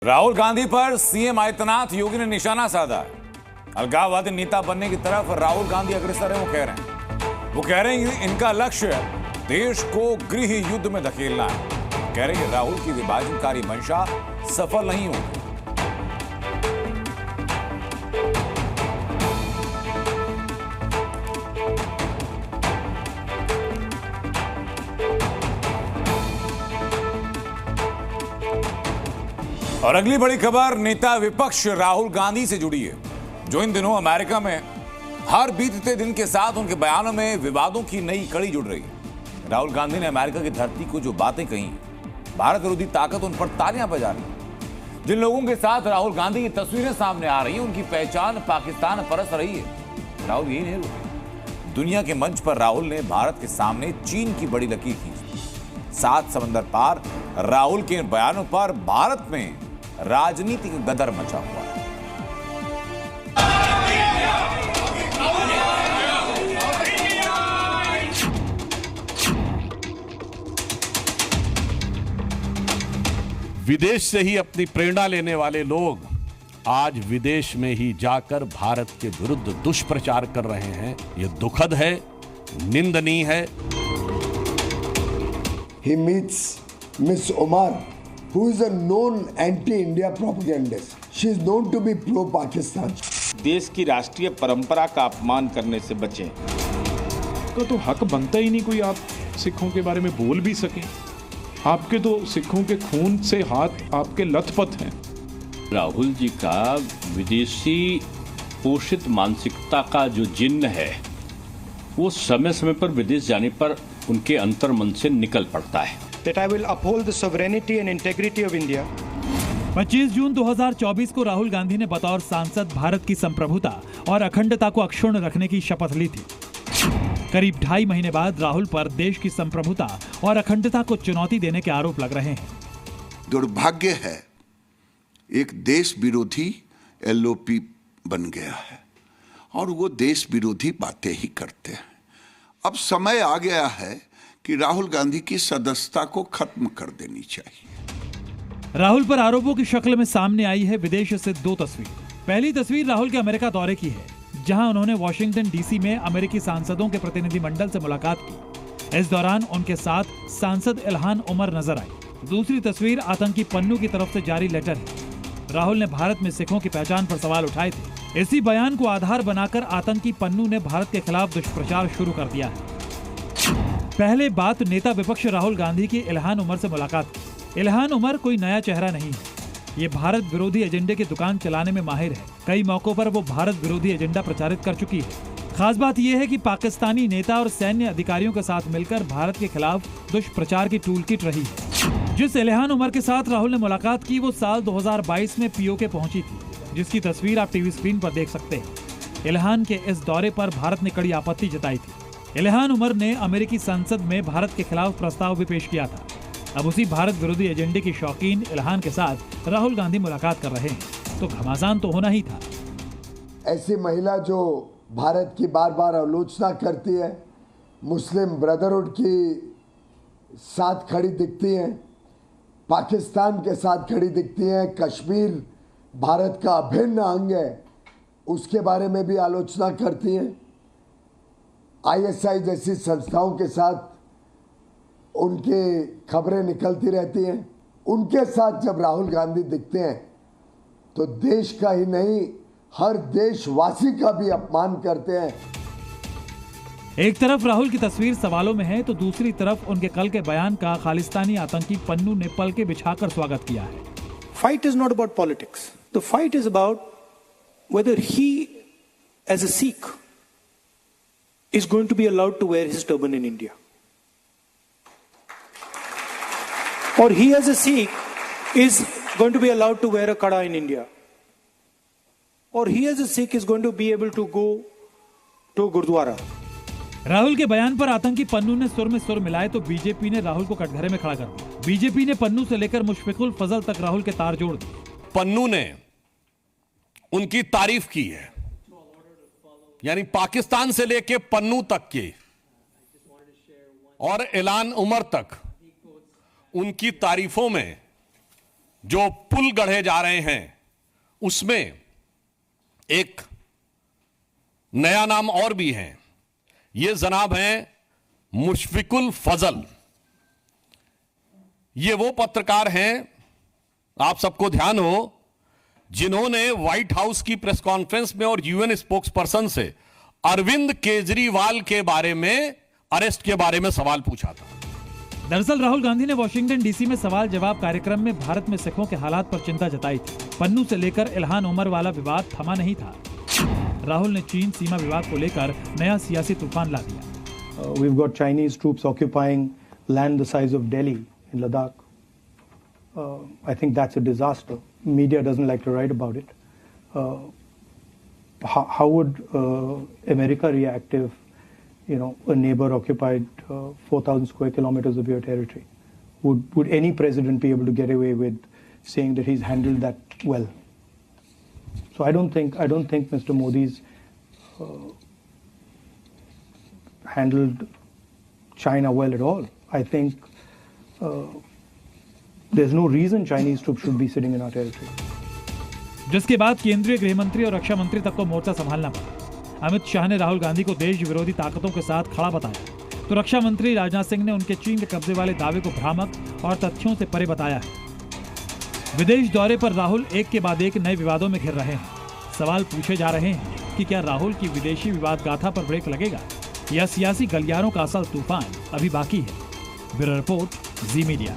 राहुल गांधी पर सीएम आदित्यनाथ योगी ने निशाना साधा है। अलगाववादी नेता बनने की तरफ राहुल गांधी अग्रसर है। वो कह रहे हैं कि इनका लक्ष्य देश को गृह युद्ध में धकेलना है। कह रहे हैं कि राहुल की विभाजनकारी मंशा सफल नहीं होगी। और अगली बड़ी खबर नेता विपक्ष राहुल गांधी से जुड़ी है, जो इन दिनों अमेरिका में हर बीतते दिन के साथ उनके बयानों में विवादों की नई कड़ी जुड़ रही है। राहुल गांधी ने अमेरिका की धरती को जो बातें कही, भारत विरोधी ताकत उन पर तालियां बजा रही है। जिन लोगों के साथ राहुल गांधी की तस्वीरें सामने आ रही हैं, उनकी पहचान पाकिस्तान परस रही है। राहुल यही नहीं रुके। दुनिया के मंच पर राहुल ने भारत के सामने चीन की बड़ी लकीर खींची। 7 समंदर पार राहुल के बयानों पर भारत में राजनीतिक गदर मचा हुआ है। विदेश से ही अपनी प्रेरणा लेने वाले लोग आज विदेश में ही जाकर भारत के विरुद्ध दुष्प्रचार कर रहे हैं। यह दुखद है, निंदनीय है। He meets Miss Omar, who is a known anti-India propagandist. She is known to be pro-Pakistan. देश की राष्ट्रीय परंपरा का अपमान करने से बचें। तो हक बनता ही नहीं कोई आप सिखों के बारे में बोल भी सकें। आपके तो सिखों के खून से हाथ आपके लथपथ हैं। राहुल जी का विदेशी पोषित मानसिकता का जो जिन्न है, वो समय समय पर विदेश जाने पर उनके अंतर्मन से निकल पड़ता है। That I will uphold the sovereignty and integrity of India. 25 जून 2024 को राहुल गांधी ने बतौर सांसद भारत की संप्रभुता और अखंडता को अक्षुण्ण रखने की शपथ ली थी। करीब 2.5 महीने बाद राहुल पर देश की संप्रभुता और अखंडता को चुनौती देने के आरोप लग रहे हैं। दुर्भाग्य है, एक देश विरोधी एलओपी बन गया है और वो देश विरोधी बातें ही करते हैं। अब समय आ गया है कि राहुल गांधी की सदस्यता को खत्म कर देनी चाहिए। राहुल पर आरोपों की शक्ल में सामने आई है विदेश से 2 तस्वीर। पहली तस्वीर राहुल के अमेरिका दौरे की है, जहां उन्होंने वॉशिंगटन डीसी में अमेरिकी सांसदों के प्रतिनिधिमंडल से मुलाकात की। इस दौरान उनके साथ सांसद इल्हान उमर नजर आई। दूसरी तस्वीर आतंकी पन्नू की तरफ से जारी लेटर है। राहुल ने भारत में सिखों की पहचान पर सवाल उठाए थे। इसी बयान को आधार बनाकर आतंकी पन्नू ने भारत के खिलाफ दुष्प्रचार शुरू कर दिया है। पहले बात नेता विपक्ष राहुल गांधी की इल्हान उमर से मुलाकात की। इल्हान उमर कोई नया चेहरा नहीं है। ये भारत विरोधी एजेंडे की दुकान चलाने में माहिर है। कई मौकों पर वो भारत विरोधी एजेंडा प्रचारित कर चुकी है। खास बात यह है कि पाकिस्तानी नेता और सैन्य अधिकारियों के साथ मिलकर भारत के खिलाफ दुष्प्रचार की टूल किट रही है। जिस इल्हान उमर के साथ राहुल ने मुलाकात की, वो साल 2022 में पीओके पहुंची थी, जिसकी तस्वीर आप टीवी स्क्रीन पर देख सकते हैं। इल्हान के इस दौरे पर भारत ने कड़ी आपत्ति जताई थी। इल्हान उमर ने अमेरिकी संसद में भारत के खिलाफ प्रस्ताव भी पेश किया था। अब उसी भारत विरोधी एजेंडे की शौकीन इल्हान के साथ राहुल गांधी मुलाकात कर रहे हैं, तो घमासान तो होना ही था। ऐसी महिला जो भारत की बार बार आलोचना करती है, मुस्लिम ब्रदरहुड की साथ खड़ी दिखती हैं, पाकिस्तान के साथ खड़ी दिखती हैं, कश्मीर भारत का अभिन्न अंग है उसके बारे में भी आलोचना करती हैं। आईएसआई जैसी संस्थाओं के साथ उनकी खबरें निकलती रहती हैं। उनके साथ जब राहुल गांधी दिखते हैं तो देश का ही नहीं, हर देशवासी का भी अपमान करते हैं। एक तरफ राहुल की तस्वीर सवालों में है, तो दूसरी तरफ उनके कल के बयान का खालिस्तानी आतंकी पन्नू ने पल के बिछाकर स्वागत किया है। Fight is not about politics. The fight is about whether he, as a Sikh, is going to be allowed to wear his turban in India. Or he, as a Sikh, is going to be allowed to wear a kada in India. Or he, as a Sikh, is going to be able to go to Gurdwara. Rahul के बयान पर आतंकी पन्नू ने सुर में सुर मिलाए तो बीजेपी ने राहुल को कटघरे में खड़ा कर दिया। बीजेपी ने पन्नू से लेकर मुशफिकुल फजल तक राहुल के तार जोड़ दिए। पन्नू ने उनकी तारीफ की है, यानी पाकिस्तान से लेकर पन्नू तक की और इल्हान उमर तक उनकी तारीफों में जो पुल गढ़े जा रहे हैं उसमें एक नया नाम और भी है। ये जनाब हैं मुशफिकुल फजल। ये वो पत्रकार हैं, आप सबको ध्यान हो, जिन्होंने व्हाइट हाउस की प्रेस कॉन्फ्रेंस में और यूएन स्पोक्स पर्सन से अरविंद केजरीवाल के बारे में, अरेस्ट के बारे में सवाल पूछा था। दरअसल राहुल गांधी ने वॉशिंगटन डीसी में सवाल जवाब कार्यक्रम में भारत में सिखों के हालात पर चिंता जताई थी। पन्नू से लेकर इल्हान उमर वाला विवाद थमा नहीं था। राहुल ने चीन सीमा विवाद को लेकर नया सियासी तूफान ला दिया। We've got Chinese troops occupying land the size of Delhi in Ladakh. I think that's a disaster. Media doesn't like to write about it. How would America react if, a neighbor occupied 4,000 square kilometers of your territory? Would any president be able to get away with saying that he's handled that well? So I don't think Mr. Modi's handled China well at all. I think there's no reason Chinese troops should be sitting in our territory. जिसके बाद केंद्रीय गृह मंत्री और रक्षा मंत्री तक को मोर्चा संभालना पड़ा। अमित शाह ने राहुल गांधी को देश विरोधी ताकतों के साथ खड़ा बताया, तो रक्षा मंत्री राजनाथ सिंह ने उनके चीन के कब्जे वाले दावे को भ्रामक और तथ्यों से परे बताया है। विदेश दौरे पर राहुल एक के बाद एक नए विवादों में घिर रहे हैं। सवाल पूछे जा रहे हैं कि क्या राहुल की विदेशी विवाद गाथा पर ब्रेक लगेगा या सियासी गलियारों का असल तूफान अभी बाकी है। ब्यूरो रिपोर्ट, जी मीडिया।